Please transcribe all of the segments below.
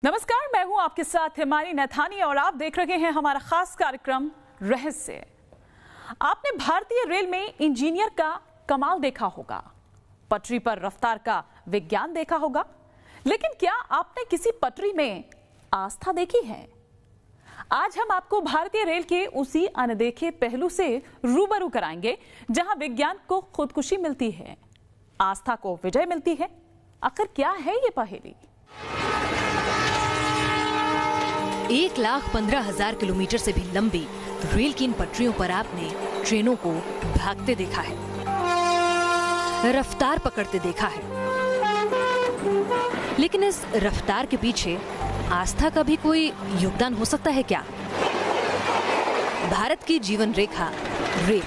नमस्कार, मैं हूं आपके साथ हिमानी नैथानी और आप देख रहे हैं हमारा खास कार्यक्रम रहस्य। आपने भारतीय रेल में इंजीनियर का कमाल देखा होगा, पटरी पर रफ्तार का विज्ञान देखा होगा, लेकिन क्या आपने किसी पटरी में आस्था देखी है? आज हम आपको भारतीय रेल के उसी अनदेखे पहलू से रूबरू कराएंगे जहां विज्ञान को खुदकुशी मिलती है, आस्था को विजय मिलती है। आखिर क्या है ये पहेली? 1,15,000 किलोमीटर से भी लंबी रेल की इन पटरियों पर आपने ट्रेनों को भागते देखा है, रफ्तार पकड़ते देखा है, लेकिन इस रफ्तार के पीछे आस्था का भी कोई योगदान हो सकता है क्या? भारत की जीवन रेखा रेल,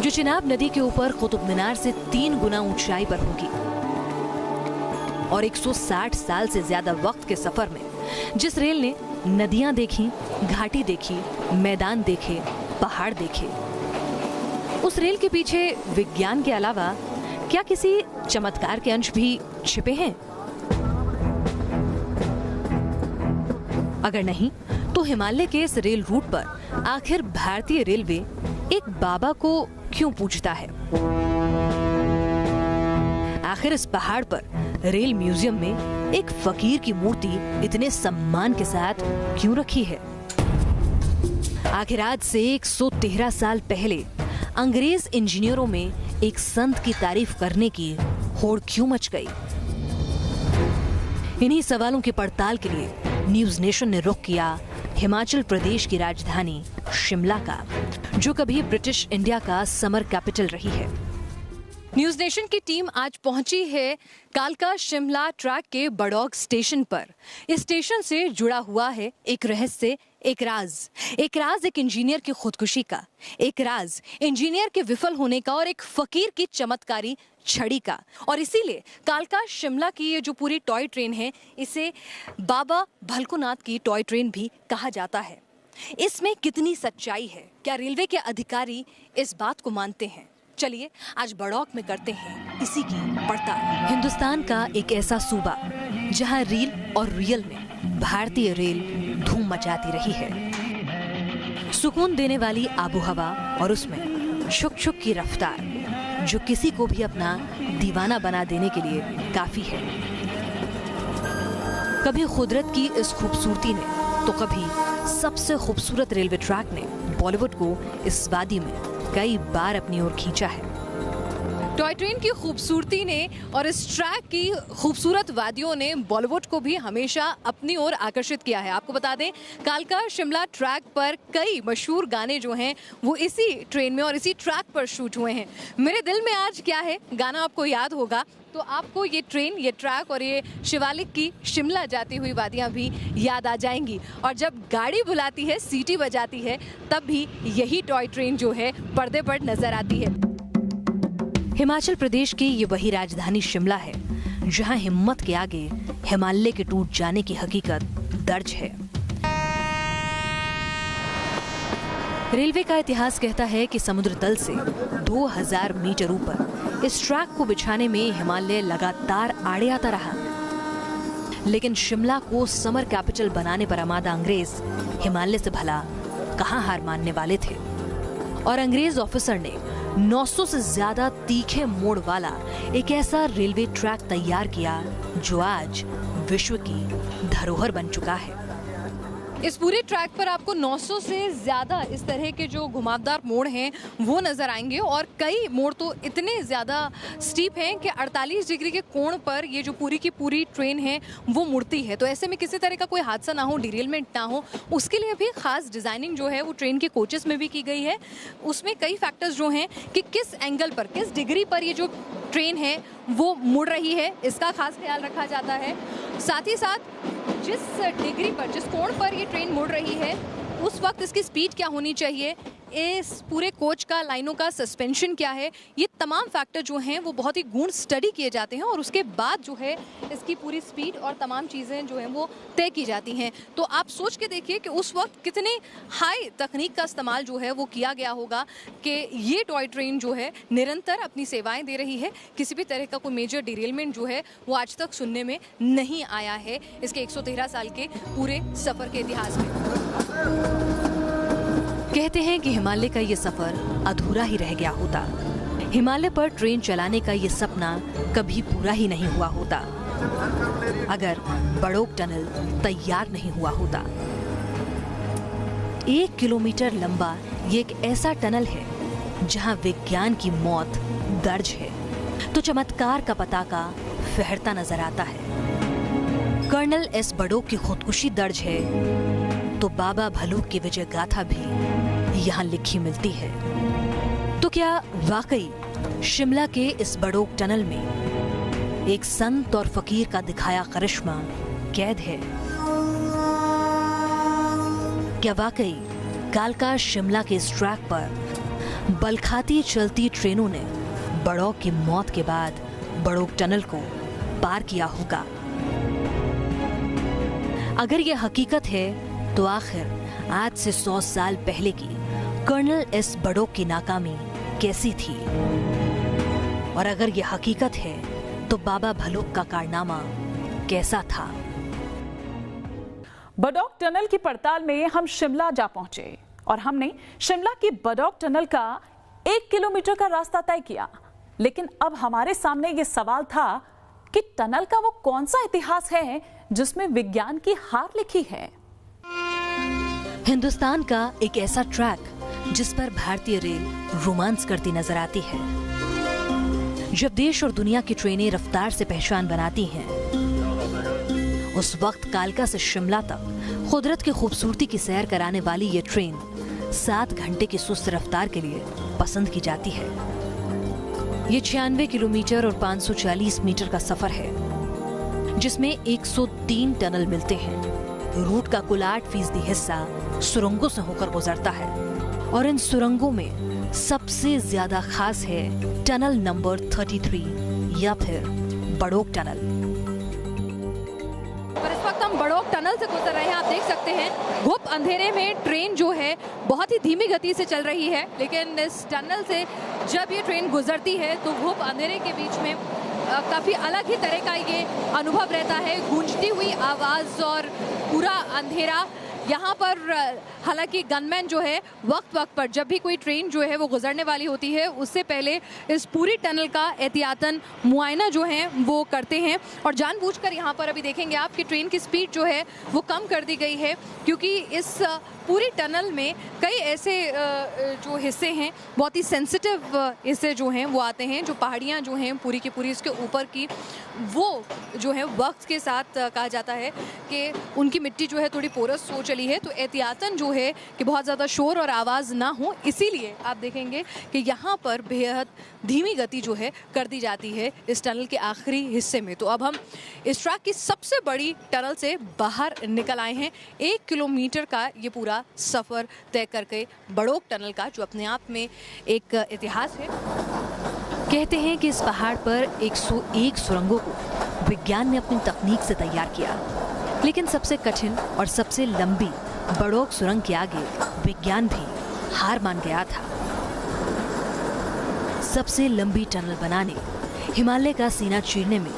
जो चिनाब नदी के ऊपर कुतुब मीनार से 3 गुना ऊंचाई पर होगी और 160 साल से ज्यादा वक्त के सफर में जिस रेल ने नदियां देखी, घाटी देखी, मैदान देखे, पहाड़ देखे, उस रेल के पीछे विज्ञान के अलावा क्या किसी चमत्कार के अंश भी छिपे हैं? अगर नहीं, तो हिमालय के इस रेल रूट पर आखिर भारतीय रेलवे एक बाबा को क्यों पूजता है? आखिर इस पहाड़ पर रेल म्यूजियम में एक फकीर की मूर्ति इतने सम्मान के साथ क्यों रखी है? आखिर आज से 113 साल पहले अंग्रेज इंजीनियरों में एक संत की तारीफ करने की होड़ क्यों मच गई? इन्हीं सवालों की पड़ताल के लिए न्यूज नेशन ने रुख किया हिमाचल प्रदेश की राजधानी शिमला का, जो कभी ब्रिटिश इंडिया का समर कैपिटल रही है। न्यूज नेशन की टीम आज पहुंची है कालका शिमला ट्रैक के बड़ौग स्टेशन पर। इस स्टेशन से जुड़ा हुआ है एक रहस्य, एक राज एक इंजीनियर की खुदकुशी का, एक राज इंजीनियर के विफल होने का और एक फकीर की चमत्कारी छड़ी का। और इसीलिए कालका शिमला की ये जो पूरी टॉय ट्रेन है, इसे बाबा भलकुनाथ की टॉय ट्रेन भी कहा जाता है। इसमें कितनी सच्चाई है? क्या रेलवे के अधिकारी इस बात को मानते हैं? चलिए आज बड़ौग में करते हैं इसी की पड़ताल। हिंदुस्तान का एक ऐसा सूबा जहां रील और रियल में भारतीय रेल धूम मचाती रही है। सुकून देने वाली आबोहवा और उसमें छुक छुक की रफ्तार, जो किसी को भी अपना दीवाना बना देने के लिए काफी है। कभी कुदरत की इस खूबसूरती ने तो कभी सबसे खूबसूरत रेलवे ट्रैक ने बॉलीवुड को इस वादी में कई बार अपनी ओर खींचा है। टॉय ट्रेन की खूबसूरती ने और इस ट्रैक की खूबसूरत वादियों ने बॉलीवुड को भी हमेशा अपनी ओर आकर्षित किया है। आपको बता दें, कालका शिमला ट्रैक पर कई मशहूर गाने जो हैं वो इसी ट्रेन में और इसी ट्रैक पर शूट हुए हैं। मेरे दिल में आज क्या है गाना आपको याद होगा, तो आपको ये ट्रेन, ये ट्रैक और ये शिवालिक की शिमला जाती हुई वादियां भी याद आ जाएंगी। और जब गाड़ी बुलाती है, सीटी बजाती है, तब भी यही टॉय ट्रेन जो है पर्दे पर नजर आती है। हिमाचल प्रदेश की ये वही राजधानी शिमला है जहां हिम्मत के आगे हिमालय के टूट जाने की हकीकत दर्ज है। रेलवे का इतिहास कहता है कि समुद्र तल से 2000 मीटर ऊपर इस ट्रैक को बिछाने में हिमालय लगातार आड़े आता रहा, लेकिन शिमला को समर कैपिटल बनाने पर आमादा अंग्रेज हिमालय से भला कहां हार मानने वाले थे। और अंग्रेज ऑफिसर ने 900 से ज्यादा तीखे मोड़ वाला एक ऐसा रेलवे ट्रैक तैयार किया जो आज विश्व की धरोहर बन चुका है। इस पूरे ट्रैक पर आपको 900 से ज्यादा इस तरह के जो घुमावदार मोड़ हैं वो नजर आएंगे और कई मोड़ तो इतने ज्यादा स्टीप हैं कि 48 डिग्री के कोण पर ये जो पूरी की पूरी ट्रेन है वो मुड़ती है। तो ऐसे में किसी तरह का कोई हादसा ना हो, डिरेलमेंट ना हो, उसके लिए भी खास डिजाइनिंग जो है वो ट्रेन के कोचेस में भी की गई है। उसमें कई फैक्टर्स जो हैं कि किस एंगल पर, किस डिग्री पर ये जो ट्रेन है वो मुड़ रही है, इसका खास ख्याल रखा जाता है। साथ ही साथ जिस डिग्री पर, जिस कोण पर ये ट्रेन मुड़ रही है, उस वक्त इसकी स्पीड क्या होनी चाहिए, इस पूरे कोच का, लाइनों का सस्पेंशन क्या है, ये तमाम फैक्टर जो हैं वो बहुत ही गूढ़ स्टडी किए जाते हैं और उसके बाद जो है इसकी पूरी स्पीड और तमाम चीज़ें जो हैं वो तय की जाती हैं। तो आप सोच के देखिए कि उस वक्त कितनी हाई तकनीक का इस्तेमाल जो है वो किया गया होगा कि ये टॉय ट्रेन जो है निरंतर अपनी सेवाएं दे रही है। किसी भी तरह का कोई मेजर डिरेलमेंट जो है वो आज तक सुनने में नहीं आया है इसके 113 साल के पूरे सफ़र के इतिहास में। कहते हैं कि हिमालय का ये सफ़र अधूरा ही रह गया होता, हिमालय पर ट्रेन चलाने का ये सपना कभी पूरा ही नहीं हुआ होता अगर बड़ौक टनल तैयार नहीं हुआ होता। 1 किलोमीटर लंबा ये एक ऐसा टनल है जहां विज्ञान की मौत दर्ज है तो चमत्कार का पताका फहरता नजर आता है। कर्नल एस बड़ौक की खुदकुशी दर्ज है तो बाबा भलूक की विजय गाथा भी यहाँ लिखी मिलती है। तो क्या वाकई शिमला के इस बड़ौक टनल में एक संत और फकीर का दिखाया करिश्मा कैद है? क्या वाकई कालका शिमला के इस ट्रैक पर बलखाती चलती ट्रेनों ने बड़ौक की मौत के बाद बड़ौक टनल को पार किया होगा? अगर यह हकीकत है तो आखिर आज से 100 साल पहले की कर्नल एस बड़ौक की नाकामी कैसी थी? और अगर यह हकीकत है तो बाबा भलूक का कारनामा कैसा था? बड़ौक टनल की पड़ताल में हम शिमला जा पहुंचे और हमने शिमला की बड़ौक टनल का 1 किलोमीटर का रास्ता तय किया। लेकिन अब हमारे सामने ये सवाल था कि टनल का वो कौन सा इतिहास है जिसमें विज्ञान की हार लिखी है। हिंदुस्तान का एक ऐसा ट्रैक जिस पर भारतीय रेल रोमांस करती नजर आती है। जब देश और दुनिया की ट्रेनें रफ्तार से पहचान बनाती हैं, उस वक्त कालका से शिमला तक कुदरत की खूबसूरती की सैर कराने वाली ये ट्रेन 7 घंटे की सुस्त रफ्तार के लिए पसंद की जाती है। ये 96 किलोमीटर और 540 मीटर का सफर है जिसमें 103 टनल मिलते हैं। रूट का कुल 8% हिस्सा सुरंगों से होकर गुजरता है और इन सुरंगों में सबसे ज्यादा खास है टनल नंबर 33 या फिर बड़ौक टनल। पर इस वक्त हम बड़ौक टनल से गुजर रहे हैं। आप देख सकते हैं घुप अंधेरे में ट्रेन जो है बहुत ही धीमी गति से चल रही है, लेकिन इस टनल से जब ये ट्रेन गुजरती है तो घुप अंधेरे के बीच में काफी अलग ही तरह का ये अनुभव रहता है। गूंजती हुई आवाज और पूरा अंधेरा। यहाँ पर हालांकि गनमैन जो है वक्त पर जब भी कोई ट्रेन जो है वो गुजरने वाली होती है उससे पहले इस पूरी टनल का एहतियातन मुआयना जो है वो करते हैं और जानबूझकर यहाँ पर अभी देखेंगे आप कि ट्रेन की स्पीड जो है वो कम कर दी गई है क्योंकि इस पूरी टनल में कई ऐसे जो हिस्से हैं, बहुत ही सेंसिटिव हिस्से जो हैं वो आते हैं। जो पहाड़ियाँ जो हैं पूरी की पूरी इसके ऊपर की, वो जो है वक्त के साथ कहा जाता है कि उनकी मिट्टी जो है थोड़ी पोरस हो चली है, तो एहतियातन जो है कि बहुत ज़्यादा शोर और आवाज़ ना हो, इसीलिए आप देखेंगे कि यहाँ पर बेहद धीमी गति जो है कर दी जाती है इस टनल के आखिरी हिस्से में। तो अब हम इस ट्रैक की सबसे बड़ी टनल से बाहर निकल आए हैं। 1 किलोमीटर का ये पूरा सफ़र तय करके बड़ौक टनल का, जो अपने आप में एक इतिहास है। कहते हैं कि इस पहाड़ पर 101 सुरंगों को विज्ञान ने अपनी तकनीक से तैयार किया, लेकिन सबसे कठिन और सबसे लंबी बड़ौक सुरंग के आगे विज्ञान भी हार मान गया था। सबसे लंबी टनल बनाने, हिमालय का सीना चीरने में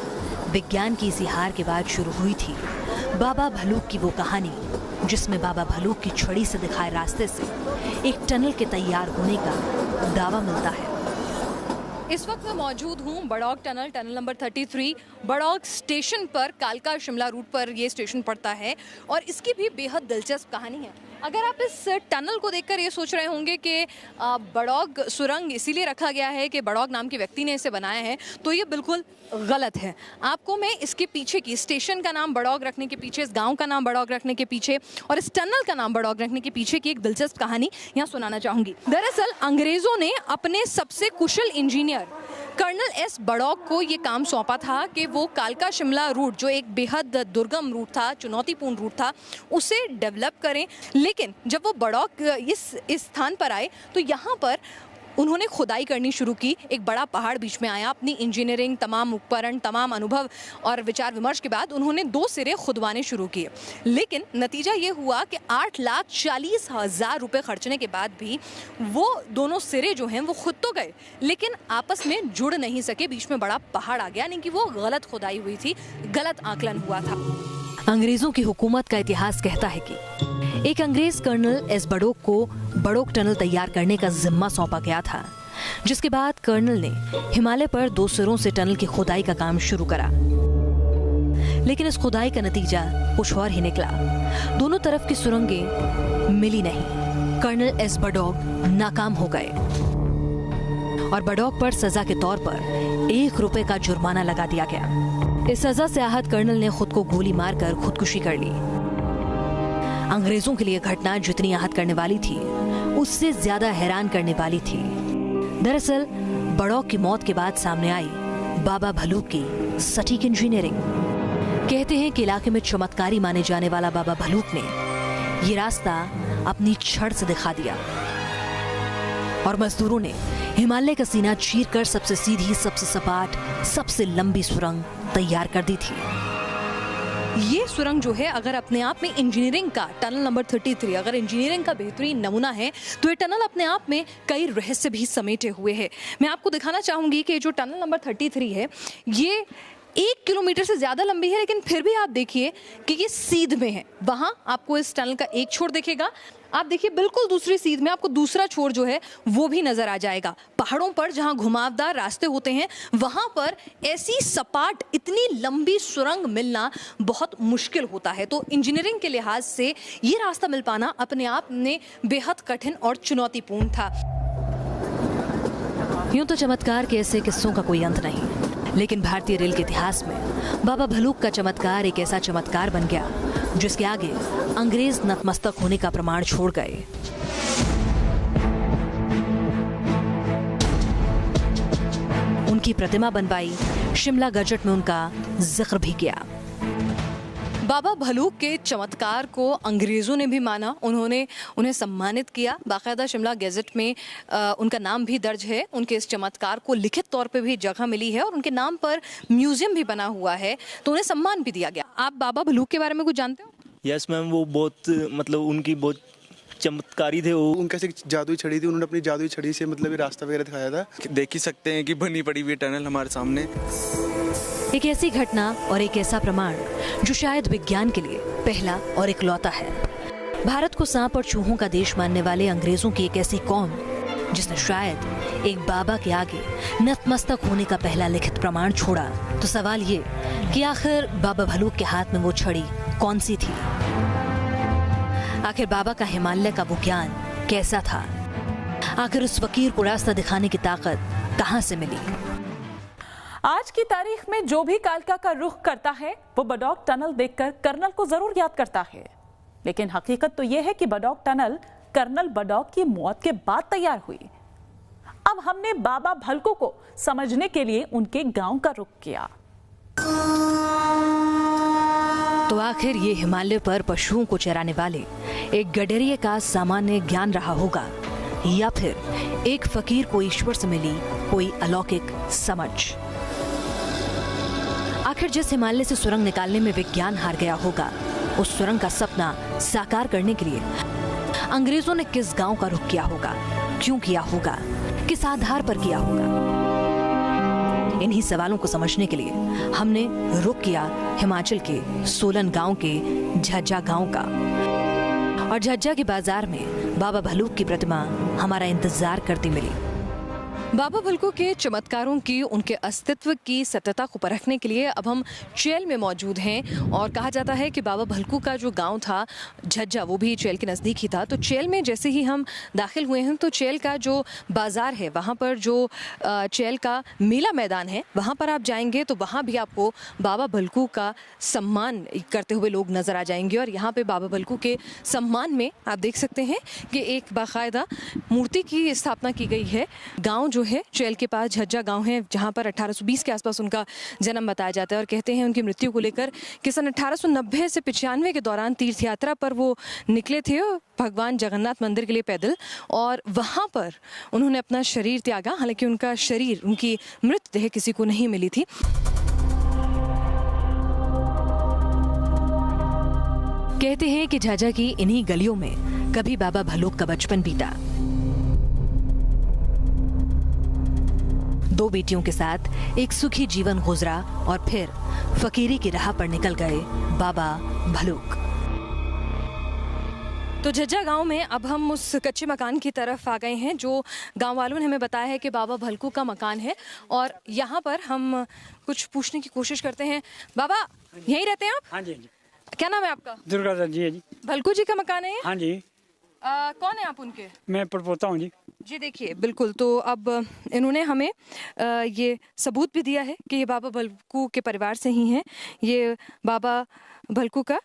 विज्ञान की इसी हार के बाद शुरू हुई थी बाबा भलूक की वो कहानी, जिसमें बाबा भलूक की छड़ी से दिखाए रास्ते से एक टनल के तैयार होने का दावा मिलता है। इस वक्त मैं मौजूद हूँ बड़ौक टनल नंबर 33 बड़ौक स्टेशन पर। कालका शिमला रूट पर ये स्टेशन पड़ता है और इसकी भी बेहद दिलचस्प कहानी है। अगर आप इस टनल को देखकर ये सोच रहे होंगे कि बड़ौक सुरंग इसीलिए रखा गया है कि बड़ौक नाम के व्यक्ति ने इसे बनाया है, तो ये बिल्कुल गलत है। आपको मैं इसके पीछे की, स्टेशन का नाम बड़ौक रखने के पीछे, इस गांव का नाम बड़ौक रखने के पीछे और इस टनल का नाम बड़ौक रखने के पीछे की एक दिलचस्प कहानी यहाँ सुनाना चाहूँगी। दरअसल अंग्रेज़ों ने अपने सबसे कुशल इंजीनियर कर्नल एस बड़ौक को ये काम सौंपा था कि वो कालका शिमला रूट, जो एक बेहद दुर्गम रूट था, चुनौतीपूर्ण रूट था, उसे डेवलप करें। लेकिन जब वो बड़ौक इस स्थान पर आए तो यहाँ पर उन्होंने खुदाई करनी शुरू की। एक बड़ा पहाड़ बीच में आया। अपनी इंजीनियरिंग, तमाम उपकरण, तमाम अनुभव और विचार विमर्श के बाद उन्होंने 2 सिरे खुदवाने शुरू किए। लेकिन नतीजा ये हुआ कि 8,40,000 रुपये खर्चने के बाद भी वो दोनों सिरे जो हैं वो खुद तो गए, लेकिन आपस में जुड़ नहीं सके। बीच में बड़ा पहाड़ आ गया, यानी कि वो गलत खुदाई हुई थी, गलत आकलन हुआ था। अंग्रेजों की हुकूमत का इतिहास कहता है कि एक अंग्रेज कर्नल एस बड़ौक को बड़ौक टनल तैयार करने का जिम्मा सौंपा गया था, जिसके बाद कर्नल ने हिमालय पर 2 सिरों से टनल की खुदाई का काम शुरू करा। लेकिन इस खुदाई का नतीजा कुछ और ही निकला। दोनों तरफ की सुरंगें मिली नहीं। कर्नल एस बड़ौक नाकाम हो गए और बड़ौक पर सजा के तौर पर 1 रुपए का जुर्माना लगा दिया गया। इस सजा से आहत कर्नल ने खुद को गोली मारकर खुदकुशी कर ली। अंग्रेजों के लिए घटना जितनी आहत करने वाली थी, उससे ज्यादा हैरान करने वाली थी। दरअसल बड़ौक की मौत के बाद सामने आई बाबा भलूक की सटीक इंजीनियरिंग। कहते हैं कि इलाके में चमत्कारी माने जाने वाला बाबा भलूक ने ये रास्ता अपनी छड़ से दिखा दिया और मजदूरों ने हिमालय का सीना चीरकर सबसे सीधी, सबसे सपाट, सबसे लंबी सुरंग तैयार कर दी थी। ये सुरंग जो है, अगर अपने आप में इंजीनियरिंग का टनल नंबर 33 अगर इंजीनियरिंग का बेहतरीन नमूना है, तो ये टनल अपने आप में कई रहस्य भी समेटे हुए है। मैं आपको दिखाना चाहूंगी कि जो टनल नंबर 33 है, ये 1 किलोमीटर से ज्यादा लंबी है, लेकिन फिर भी आप देखिए कि ये सीध में है। वहां आपको इस टनल का एक छोर दिखेगा, आप देखिए बिल्कुल दूसरी सीध में आपको दूसरा छोर जो है वो भी नजर आ जाएगा। पहाड़ों पर जहां घुमावदार रास्ते होते हैं, वहां पर ऐसी सपाट, इतनी लंबी सुरंग मिलना बहुत मुश्किल होता है। तो इंजीनियरिंग के लिहाज से ये रास्ता मिल पाना अपने आप में बेहद कठिन और चुनौतीपूर्ण था। यूं तो चमत्कार के ऐसे किस्सों का कोई अंत नहीं, लेकिन भारतीय रेल के इतिहास में बाबा भलूक का चमत्कार एक ऐसा चमत्कार बन गया जिसके आगे अंग्रेज नतमस्तक होने का प्रमाण छोड़ गए। उनकी प्रतिमा बनवाई, शिमला गजट में उनका जिक्र भी किया। बाबा भलूक के चमत्कार को अंग्रेज़ों ने भी माना, उन्होंने उन्हें सम्मानित किया। बाकायदा शिमला गैजेट में उनका नाम भी दर्ज है। उनके इस चमत्कार को लिखित तौर पे भी जगह मिली है और उनके नाम पर म्यूजियम भी बना हुआ है, तो उन्हें सम्मान भी दिया गया। आप बाबा भलूक के बारे में कुछ जानते हो? यस मैम, वो बहुत उनकी बहुत चमत्कारी थे। वो उनके से जादुई छड़ी थी, उन्होंने अपनी जादुई छड़ी से ये रास्ता वगैरह दिखाया था। देख ही सकते हैं कि बनी पड़ी हुई टनल हमारे सामने। एक ऐसी घटना और एक ऐसा प्रमाण जो शायद विज्ञान के लिए पहला और इकलौता है। भारत को सांप और चूहों का देश मानने वाले अंग्रेजों की एक ऐसी कौम जिसने शायद एक बाबा के आगे नतमस्तक होने का पहला लिखित प्रमाण छोड़ा। तो सवाल ये कि आखिर बाबा भलूक के हाथ में वो छड़ी कौन सी थी? आखिर बाबा का हिमालय का वो ज्ञान कैसा था? आखिर उस फकीर को रास्ता दिखाने की ताकत कहां से मिली? आज की तारीख में जो भी कालका का रुख करता है, वो बड़ौक टनल देखकर कर्नल को जरूर याद करता है। लेकिन हकीकत तो यह है कि बड़ौक टनल कर्नल बड़ौक की मौत के बाद तैयार हुई। अब हमने बाबा भलको को समझने के लिए उनके गांव का रुख किया। तो आखिर ये हिमालय पर पशुओं को चराने वाले एक गडरिये का सामान्य ज्ञान रहा होगा, या फिर एक फकीर को ईश्वर से मिली कोई अलौकिक समझ? आखिर जिस हिमालय से सुरंग निकालने में विज्ञान हार गया होगा, उस सुरंग का सपना साकार करने के लिए अंग्रेजों ने किस गांव का रुख किया होगा, क्यों किया होगा, किस आधार पर किया होगा? इन्हीं सवालों को समझने के लिए हमने रुख किया हिमाचल के सोलन गांव के झज्जा गांव का। और झज्जा के बाजार में बाबा भलूक की प्रतिमा हमारा इंतजार करती मिली। बाबा भलको के चमत्कारों की, उनके अस्तित्व की सत्यता को परखने के लिए अब हम चेल में मौजूद हैं। और कहा जाता है कि बाबा भलको का जो गांव था झज्जा, वो भी चेल के नज़दीक ही था। तो चेल में जैसे ही हम दाखिल हुए हैं, तो चेल का जो बाज़ार है, वहाँ पर जो चेल का मेला मैदान है, वहाँ पर आप जाएंगे तो वहाँ भी आपको बाबा भलको का सम्मान करते हुए लोग नज़र आ जाएंगे। और यहाँ पर बाबा भलको के सम्मान में आप देख सकते हैं कि एक बाकायदा मूर्ति की स्थापना की गई है। गाँव जो है चैल के पास झज्जा गांव है, जहां पर 1820 के आसपास उनका जन्म बताया जाता है। और कहते हैं उनकी मृत्यु को लेकर कि सन 1890 से 95 के दौरान तीर्थ यात्रा पर वो निकले थे भगवान जगन्नाथ मंदिर के लिए पैदल, और वहां पर उन्होंने अपना शरीर त्यागा। हालांकि उनका शरीर, उनकी मृतदेह किसी को नहीं मिली थी। कहते हैं कि झाझा की इन्हीं गलियों में कभी बाबा भलूक का बचपन बीता। 2 बेटियों के साथ एक सुखी जीवन गुजरा और फिर फकीरी की राह पर निकल गए बाबा भलूक। तो झज्जा गांव में अब हम उस कच्चे मकान की तरफ आ गए हैं जो गांव वालों ने हमें बताया है कि बाबा भलकू का मकान है, और यहाँ पर हम कुछ पूछने की कोशिश करते हैं। बाबा यहीं रहते हैं आप? हाँ जी, हाँ जी। क्या नाम है आपका? दुर्गादास जी है जी। भलकू जी का मकान है ये? हाँ जी। कौन है आप उनके? मैं पड़पोता हूँ जी। जी देखिए, बिल्कुल। तो अब इन्होंने हमें ये सबूत भी दिया है कि ये बाबा भलकू के परिवार से ही हैं। ये बाबा भलकू का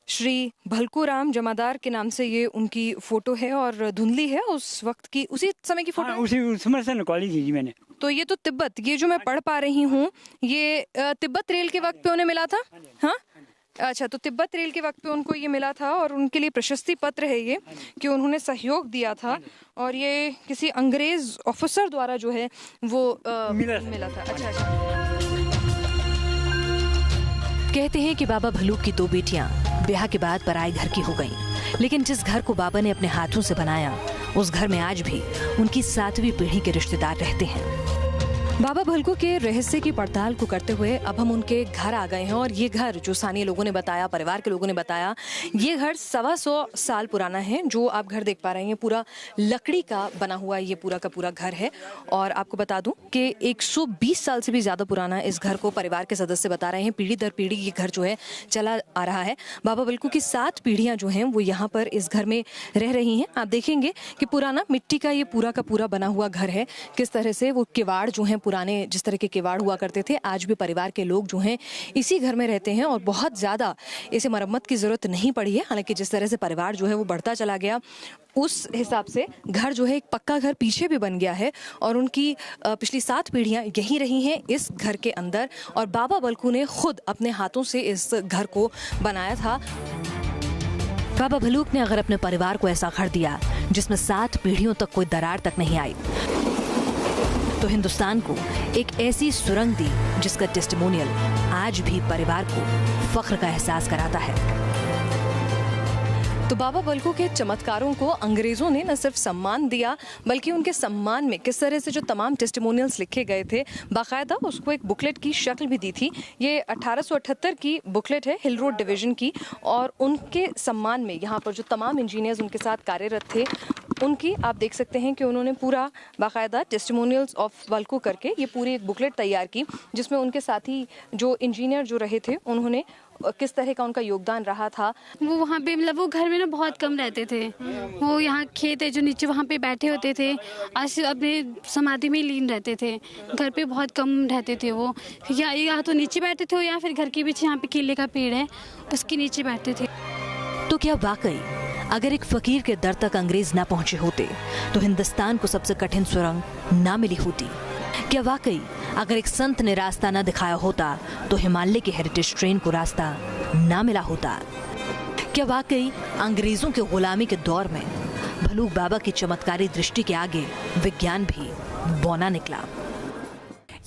श्री भलकू राम जमादार के नाम से ये उनकी फोटो है, और धुंधली है उस वक्त की, उसी समय की फोटो। हाँ, उसी समय से निकाली थी जी मैंने। तो ये तो तिब्बत, ये जो मैं पढ़ पा रही हूँ, ये तिब्बत रेल के वक्त पे उन्हें मिला था। हाँ अच्छा, तो तिब्बत रेल के वक्त पे उनको ये मिला था, और उनके लिए प्रशस्ति पत्र है ये कि उन्होंने सहयोग दिया था, और ये किसी अंग्रेज ऑफिसर द्वारा जो है वो मिला था। अच्छा अच्छा। कहते हैं कि बाबा भलूक की 2 बेटियां ब्याह के बाद पराए घर की हो गईं, लेकिन जिस घर को बाबा ने अपने हाथों से बनाया उस घर में आज भी उनकी 7वीं पीढ़ी के रिश्तेदार रहते हैं। बाबा भलकू के रहस्य की पड़ताल को करते हुए अब हम उनके घर आ गए हैं, और ये घर जो स्थानीय लोगों ने बताया, परिवार के लोगों ने बताया, ये घर 125 साल पुराना है। जो आप घर देख पा रहे हैं पूरा लकड़ी का बना हुआ ये पूरा का पूरा घर है, और आपको बता दूं कि 120 साल से भी ज्यादा पुराना इस घर को परिवार के सदस्य बता रहे हैं। पीढ़ी दर पीढ़ी ये घर जो है चला आ रहा है। बाबा भलकू की 7 पीढ़ियां जो हैं वो यहाँ पर इस घर में रह रही हैं। आप देखेंगे कि पुराना मिट्टी का ये पूरा का पूरा बना हुआ घर है। किस तरह से वो किवाड़ जो है, पुराने जिस तरह के किवाड़ हुआ करते थे, आज भी परिवार के लोग जो हैं इसी घर में रहते हैं, और बहुत ज़्यादा इसे मरम्मत की ज़रूरत नहीं पड़ी है। हालांकि जिस तरह से परिवार जो है वो बढ़ता चला गया, उस हिसाब से घर जो है एक पक्का घर पीछे भी बन गया है, और उनकी पिछली 7 पीढ़ियां यहीं रही हैं इस घर के अंदर, और बाबा भलकू ने खुद अपने हाथों से इस घर को बनाया था। बाबा भलूक ने अगर अपने परिवार को ऐसा घर दिया जिसमें 7 पीढ़ियों तक कोई दरार तक नहीं आई, तो हिंदुस्तान को एक ऐसी सुरंग दी जिसका टेस्टिमोनियल आज भी परिवार को फख्र का एहसास कराता है। तो बाबा भलकू के चमत्कारों को अंग्रेजों ने न सिर्फ सम्मान दिया, बल्कि उनके सम्मान में किस तरह से जो तमाम टेस्टिमोनियल्स लिखे गए थे, बाकायदा उसको एक बुकलेट की शक्ल भी दी थी। ये 1878 की बुकलेट है, हिल रोड डिवीजन की, और उनके सम्मान में यहाँ पर जो तमाम इंजीनियर्स उनके साथ कार्यरत थे, उनकी आप देख सकते हैं कि उन्होंने पूरा बाकायदा टेस्टिमोनियल्स ऑफ भलकू करके ये पूरी एक बुकलेट तैयार की, जिसमें उनके साथी जो इंजीनियर जो रहे थे उन्होंने किस तरह का उनका योगदान रहा था। वो वहाँ पे मतलब वो घर में ना बहुत कम रहते थे। वो यहाँ खेत है जो नीचे वहाँ पे बैठे होते थे, आज अपने समाधि में लीन रहते थे। घर पे बहुत कम रहते थे वो, या तो नीचे बैठते थे या फिर घर के पीछे यहाँ पे केले का पेड़ है उसके नीचे बैठते थे। तो क्या वाकई अगर एक फकीर के दर तक अंग्रेज ना पहुंचे होते तो हिंदुस्तान को सबसे कठिन सुरंग ना मिली होती? क्या वाकई अगर एक संत ने रास्ता ना दिखाया होता तो हिमालय की हेरिटेज ट्रेन को रास्ता ना मिला होता? क्या वाकई अंग्रेजों के गुलामी के दौर में भलूक बाबा की चमत्कारी दृष्टि के आगे विज्ञान भी बौना निकला?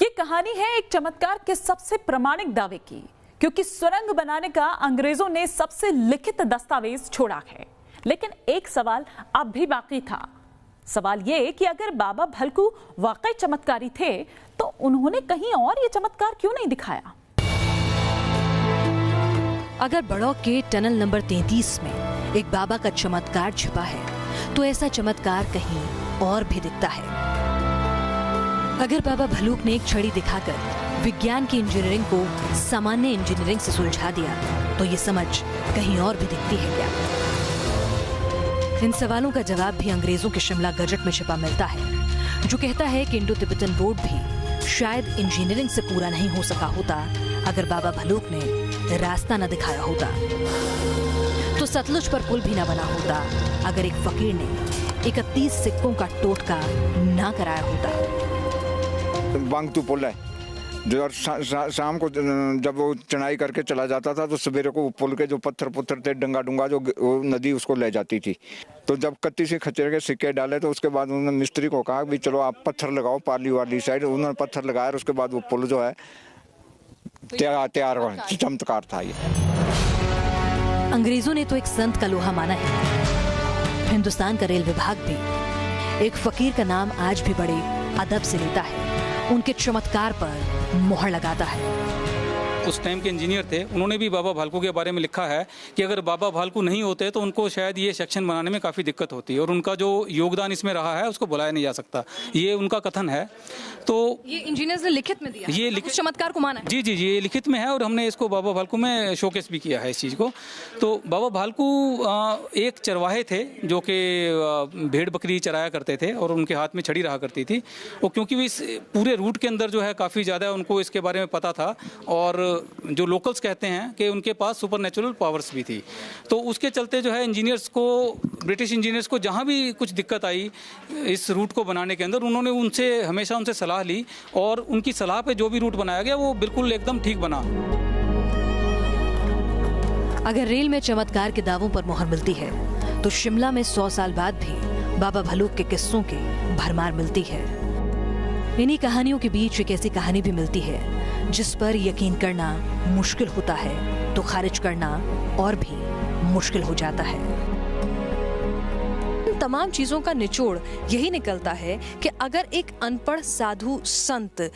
ये कहानी है एक चमत्कार के सबसे प्रामाणिक दावे की, क्योंकि सुरंग बनाने का अंग्रेजों ने सबसे लिखित दस्तावेज छोड़ा है। लेकिन एक सवाल अब भी बाकी था। सवाल ये कि अगर बाबा भलकू वाकई चमत्कारी थे तो उन्होंने कहीं और ये चमत्कार क्यों नहीं दिखाया? अगर बड़ौक के टनल नंबर 33 में एक बाबा का चमत्कार छिपा है तो ऐसा चमत्कार कहीं और भी दिखता है। अगर बाबा भलूक ने एक छड़ी दिखाकर विज्ञान की इंजीनियरिंग को सामान्य इंजीनियरिंग से सुलझा दिया तो ये समझ कहीं और भी दिखती है क्या? इन सवालों का जवाब भी अंग्रेजों के शिमला गजट में छिपा मिलता है, जो कहता है कि इंडो तिब्बतन रोड भी शायद इंजीनियरिंग से पूरा नहीं हो सका होता अगर बाबा भलूक ने रास्ता न दिखाया होता। तो सतलुज पर पुल भी न बना होता अगर एक फकीर ने 31 सिक्कों का टोटका ना कराया होता। बांगतू पुल है जो, और शाम को जब वो चढ़ाई करके चला जाता था तो सवेरे को पुल के जो पत्थर थे डंगा जो वो नदी उसको ले जाती थी। तो जब कत्ती से खचरे के सिक्के डाले तो उसके बाद उन्होंने मिस्त्री को कहा भी चलो आप पत्थर लगाओ पाली वाली साइड। उन्होंने पत्थर लगाया और उसके बाद वो पुल जो है तैयार हुआ। चमत्कार था ये। अंग्रेजों ने तो एक संत का लोहा माना है। हिंदुस्तान का रेल विभाग भी एक फकीर का नाम आज भी बड़े अदब से लेता है, उनके चमत्कार पर मोहर लगाता है। उस टाइम के इंजीनियर थे, उन्होंने भी बाबा भालकू के बारे में लिखा है कि अगर बाबा भालकू नहीं होते तो उनको शायद ये सेक्शन बनाने में काफ़ी दिक्कत होती और उनका जो योगदान इसमें रहा है उसको बुलाया नहीं जा सकता। ये उनका कथन है। तो ये इंजीनियर्स ने लिखित में दिया, ये लिखित चमत्कार को माना है। जी, ये लिखित में है और हमने इसको बाबा भालकू में शोकेस भी किया है इस चीज़ को। तो बाबा भालकू एक चरवाहे थे जो कि भेड़ बकरी चराया करते थे और उनके हाथ में छड़ी रहा करती थी। और क्योंकि इस पूरे रूट के अंदर जो है काफ़ी ज़्यादा उनको इसके बारे में पता था और जो लोकल्स कहते हैं कि उनके पास सुपरनेचुरल पावर्स भी थी। तो उसके चलते जो है इंजीनियर्स को, ब्रिटिश इंजीनियर्स को जहाँ भी कुछ दिक्कत आई इस रूट को बनाने के अंदर, उन्होंने हमेशा उनसे सलाह ली और उनकी सलाह पे जो भी रूट बनाया गया वो बिल्कुल एकदम ठीक बना। अगर रेल में चमत्कार के दावों पर मोहर मिलती है तो शिमला में 100 साल बाद भी बाबा भलूक के किस्सों की भरमार मिलती है। इन्हीं कहानियों के बीच एक ऐसी कहानी भी मिलती है जिस पर यकीन करना मुश्किल होता है तो खारिज करना और भी मुश्किल हो जाता है। इन तमाम चीजों का निचोड़ यही निकलता है कि अगर एक अनपढ़ साधु संत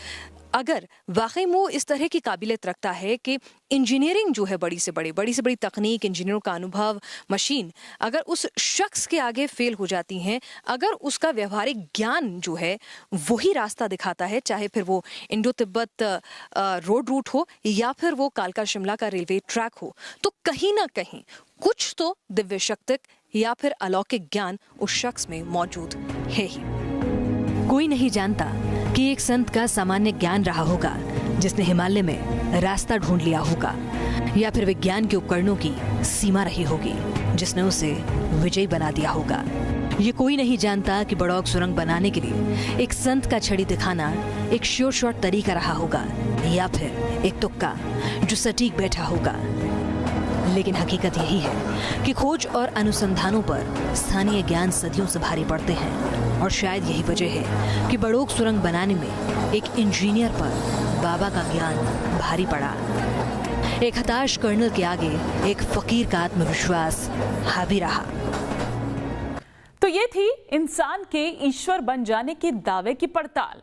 अगर वाकई वो इस तरह की काबिलियत रखता है कि इंजीनियरिंग जो है बड़ी से बड़ी तकनीक, इंजीनियरों का अनुभव, मशीन अगर उस शख्स के आगे फेल हो जाती हैं, अगर उसका व्यवहारिक ज्ञान जो है वही रास्ता दिखाता है, चाहे फिर वो इंडो तिब्बत रोड रूट हो या फिर वो कालका शिमला का रेलवे ट्रैक हो, तो कहीं ना कहीं कुछ तो दिव्य शक्ति या फिर अलौकिक ज्ञान उस शख्स में मौजूद है ही। कोई नहीं जानता कि एक संत का सामान्य ज्ञान रहा होगा जिसने हिमालय में रास्ता ढूंढ लिया होगा, या फिर विज्ञान के उपकरणों की सीमा रही होगी जिसने उसे विजयी बना दिया होगा। ये कोई नहीं जानता कि बड़ौग सुरंग बनाने के लिए एक संत का छड़ी दिखाना एक श्योर शॉट तरीका रहा होगा या फिर एक तुक्का जो सटीक बैठा होगा। लेकिन हकीकत यही है कि खोज और अनुसंधानों पर स्थानीय ज्ञान सदियों से भारी पड़ते हैं और शायद यही वजह है कि बड़ौग सुरंग बनाने में एक इंजीनियर पर बाबा का ज्ञान भारी पड़ा। एक हताश कर्नल के आगे एक फकीर का आत्मविश्वास हावी रहा। तो ये थी इंसान के ईश्वर बन जाने के दावे की पड़ताल।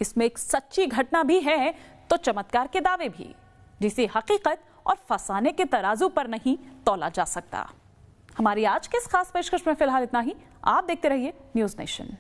इसमें एक सच्ची घटना भी है तो चमत्कार के दावे भी, जिसे हकीकत और फसाने के तराजू पर नहीं तौला जा सकता। हमारी आज के इस खास पेशकश में फिलहाल इतना ही। आप देखते रहिए न्यूज़ नेशन।